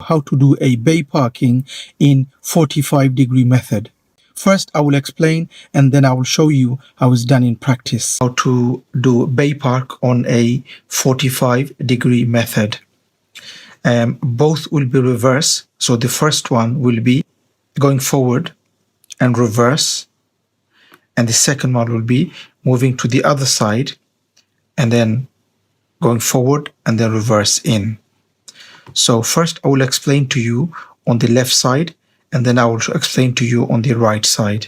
how to do a bay parking in 45-degree method. First, I will explain and then I will show you how it's done in practice. How to do bay park on a 45-degree method. Both will be reverse. So the first one will be going forward and reverse. And the second one will be moving to the other side and then going forward and then reverse in. So first I will explain to you on the left side and then I will explain to you on the right side.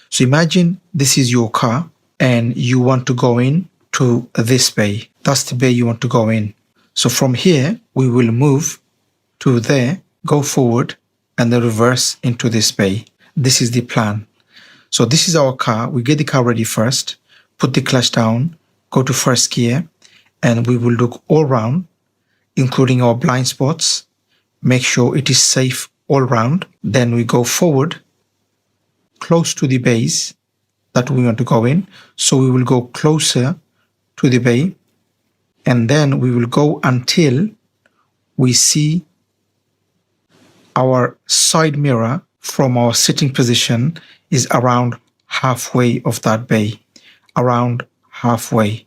So imagine this is your car and you want to go in to this bay. That's the bay you want to go in. So from here, we will move to there, go forward and then reverse into this bay. This is the plan. So this is our car. We get the car ready first, put the clutch down, go to first gear, and we will look all round, including our blind spots, make sure it is safe all round. Then we go forward, close to the bays that we want to go in. So we will go closer to the bay, and then we will go until we see our side mirror from our sitting position is around halfway of that bay, around halfway.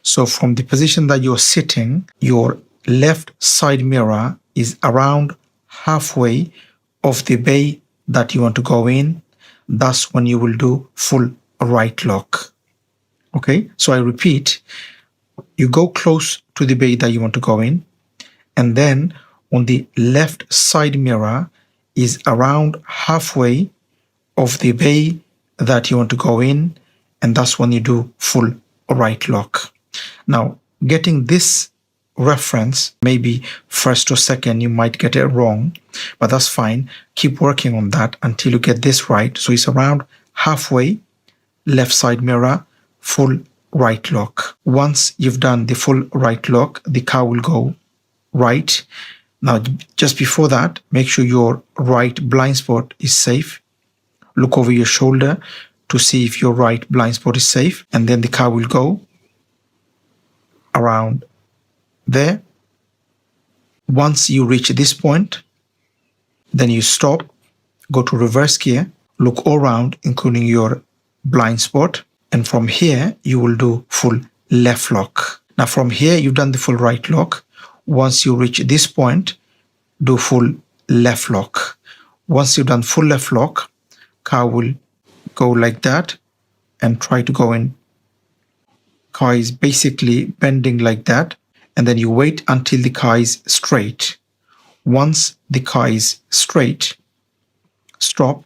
So from the position that you're sitting, your left side mirror is around halfway of the bay that you want to go in. That's when you will do full right lock. Okay, so I repeat, you go close to the bay that you want to go in, and then on the left side mirror is around halfway of the bay that you want to go in, and that's when you do full right lock. Now, getting this reference, maybe first or second, you might get it wrong, but that's fine. Keep working on that until you get this right. So it's around halfway, left side mirror, full right lock. Once you've done the full right lock, the car will go right. Now, just before that, make sure your right blind spot is safe. Look over your shoulder to see if your right blind spot is safe, and then the car will go around there. Once you reach this point, then you stop, go to reverse gear, look all around, including your blind spot, and from here, you will do full left lock. Now, from here, you've done the full right lock. Once you reach this point, do full left lock. Once you've done full left lock, car will go like that and try to go in. Car is basically bending like that, and then you wait until the car is straight. Once the car is straight, stop,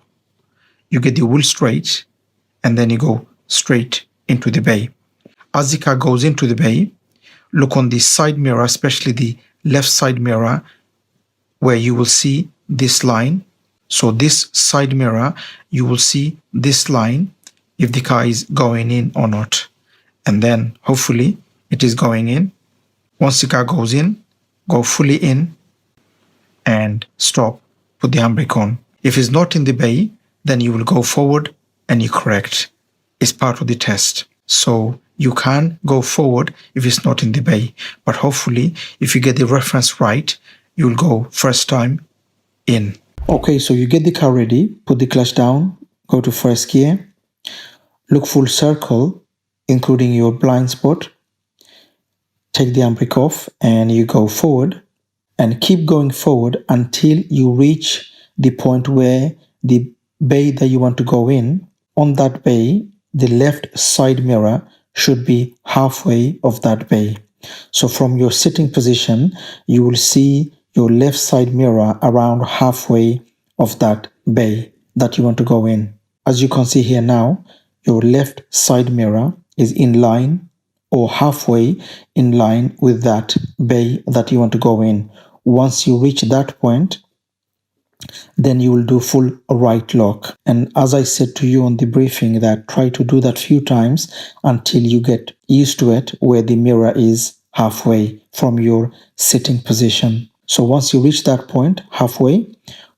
you get the wheel straight, and then you go straight into the bay. As the car goes into the bay, look on the side mirror, especially the left side mirror, where you will see this line. So this side mirror, you will see this line if the car is going in or not. And then hopefully it is going in. Once the car goes in, go fully in and stop, put the handbrake on. If it's not in the bay, then you will go forward and you correct. It's part of the test. So you can go forward if it's not in the bay. But hopefully, if you get the reference right, you'll go first time in. Okay, so you get the car ready, put the clutch down, go to first gear, look full circle, including your blind spot, take the handbrake off and you go forward and keep going forward until you reach the point where the bay that you want to go in. On that bay, the left side mirror should be halfway of that bay. So from your sitting position, you will see your left side mirror around halfway of that bay that you want to go in. As you can see here now, your left side mirror is in line or halfway in line with that bay that you want to go in. Once you reach that point, then you will do full right lock. And as I said to you on the briefing, that try to do that few times until you get used to it, where the mirror is halfway from your sitting position. So once you reach that point, halfway,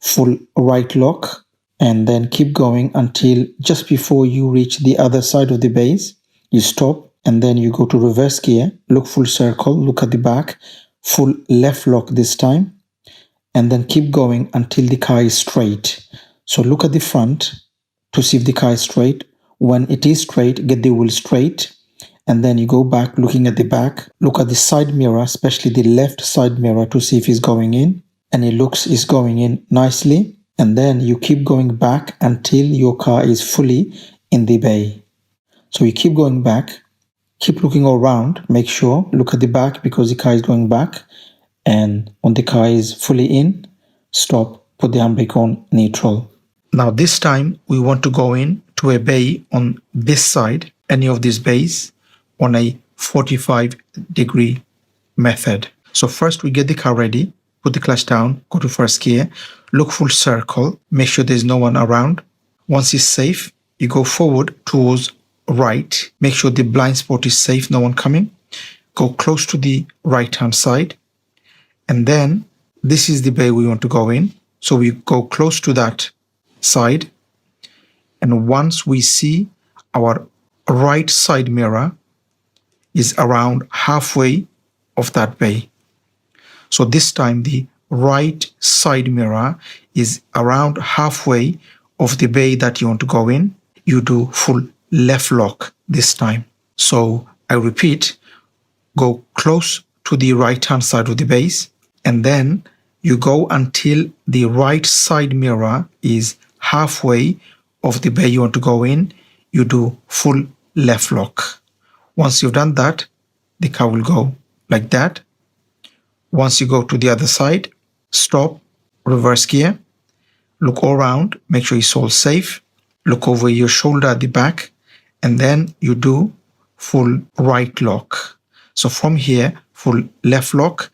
full right lock, and then keep going until just before you reach the other side of the base, you stop, and then you go to reverse gear, look full circle, look at the back, full left lock this time, and then keep going until the car is straight. So look at the front to see if the car is straight. When it is straight, get the wheel straight, and then you go back looking at the back. Look at the side mirror, especially the left side mirror, to see if it's going in, and it looks is going in nicely. And then you keep going back until your car is fully in the bay. So you keep going back, keep looking all around, make sure, look at the back because the car is going back, and when the car is fully in, stop, put the handbrake on neutral. Now this time we want to go in to a bay on this side, any of these bays, on a 45-degree method. So first we get the car ready, put the clutch down, go to first gear, look full circle, make sure there's no one around. Once it's safe, you go forward towards right, make sure the blind spot is safe, no one coming. Go close to the right hand side, and then this is the bay we want to go in. So we go close to that side, and once we see our right side mirror is around halfway of that bay. So this time the right side mirror is around halfway of the bay that you want to go in. You do full left lock this time. So I repeat, go close to the right hand side of the base, and then you go until the right side mirror is halfway of the bay you want to go in. You do full left lock. Once you've done that, the car will go like that. Once you go to the other side, stop, reverse gear, look all around, make sure it's all safe, look over your shoulder at the back, and then you do full right lock. So from here, full left lock.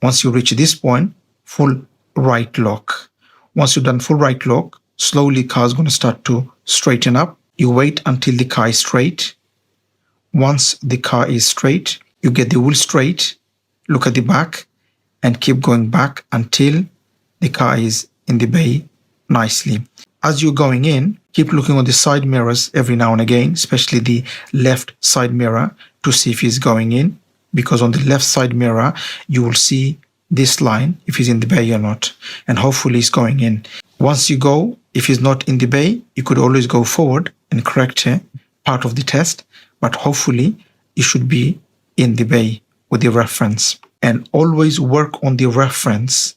Once you reach this point, full right lock. Once you've done full right lock, slowly the car is going to start to straighten up. You wait until the car is straight. Once the car is straight, you get the wheel straight, look at the back, and keep going back until the car is in the bay nicely. As you're going in, keep looking on the side mirrors every now and again, especially the left side mirror, to see if he's going in, because on the left side mirror, you will see this line, if he's in the bay or not, and hopefully he's going in. Once you go, if he's not in the bay, you could always go forward and correct part of the test, but hopefully you should be in the bay with the reference. And always work on the reference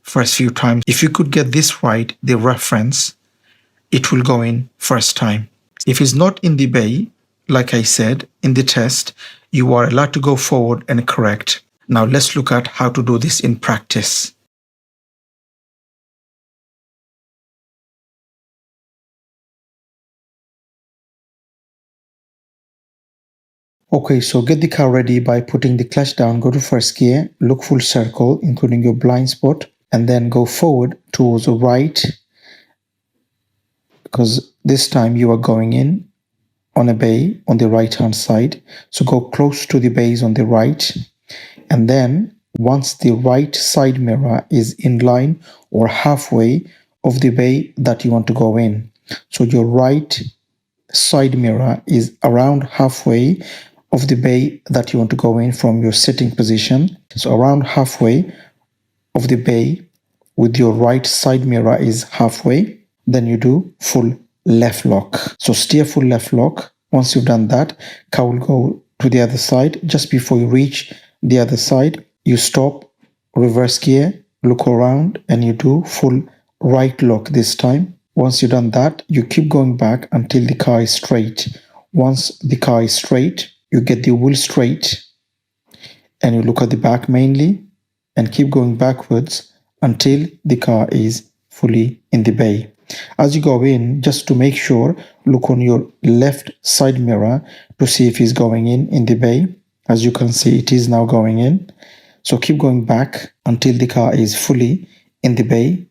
first few times. If you could get this right, the reference, it will go in first time. If it's not in the bay, like I said, in the test, you are allowed to go forward and correct. Now let's look at how to do this in practice. Okay, so get the car ready by putting the clutch down, go to first gear, look full circle, including your blind spot, and then go forward towards the right, because this time you are going in on a bay on the right hand side. So go close to the bays on the right, and then once the right side mirror is in line or halfway of the bay that you want to go in, so your right side mirror is around halfway of the bay that you want to go in from your sitting position. So around halfway of the bay with your right side mirror is halfway, then you do full left lock. So steer full left lock. Once you've done that, car will go to the other side. Just before you reach the other side, you stop, reverse gear, look around, and you do full right lock this time. Once you've done that, you keep going back until the car is straight. Once the car is straight, you get the wheel straight, and you look at the back mainly, and keep going backwards until the car is fully in the bay. As you go in, just to make sure, look on your left side mirror to see if he's going in the bay. As you can see, it is now going in. So keep going back until the car is fully in the bay.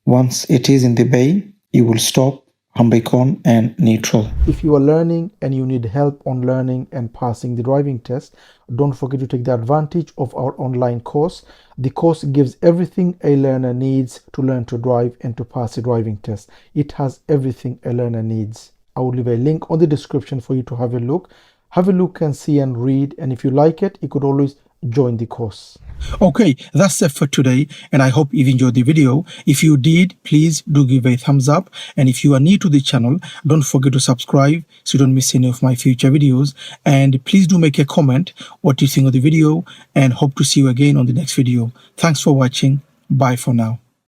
Once it is in the bay, you will stop, handbrake on, and neutral. If you are learning and you need help on learning and passing the driving test, don't forget to take the advantage of our online course. The course gives everything a learner needs to learn to drive and to pass the driving test. It has everything a learner needs. I will leave a link on the description for you to have a look. Have a look and see and read, and if you like it, you could always join the course. Okay, that's it for today, and I hope you've enjoyed the video. If you did, please do give a thumbs up, and if you are new to the channel, don't forget to subscribe so you don't miss any of my future videos, and please do make a comment what you think of the video, and hope to see you again on the next video. Thanks for watching. Bye for now.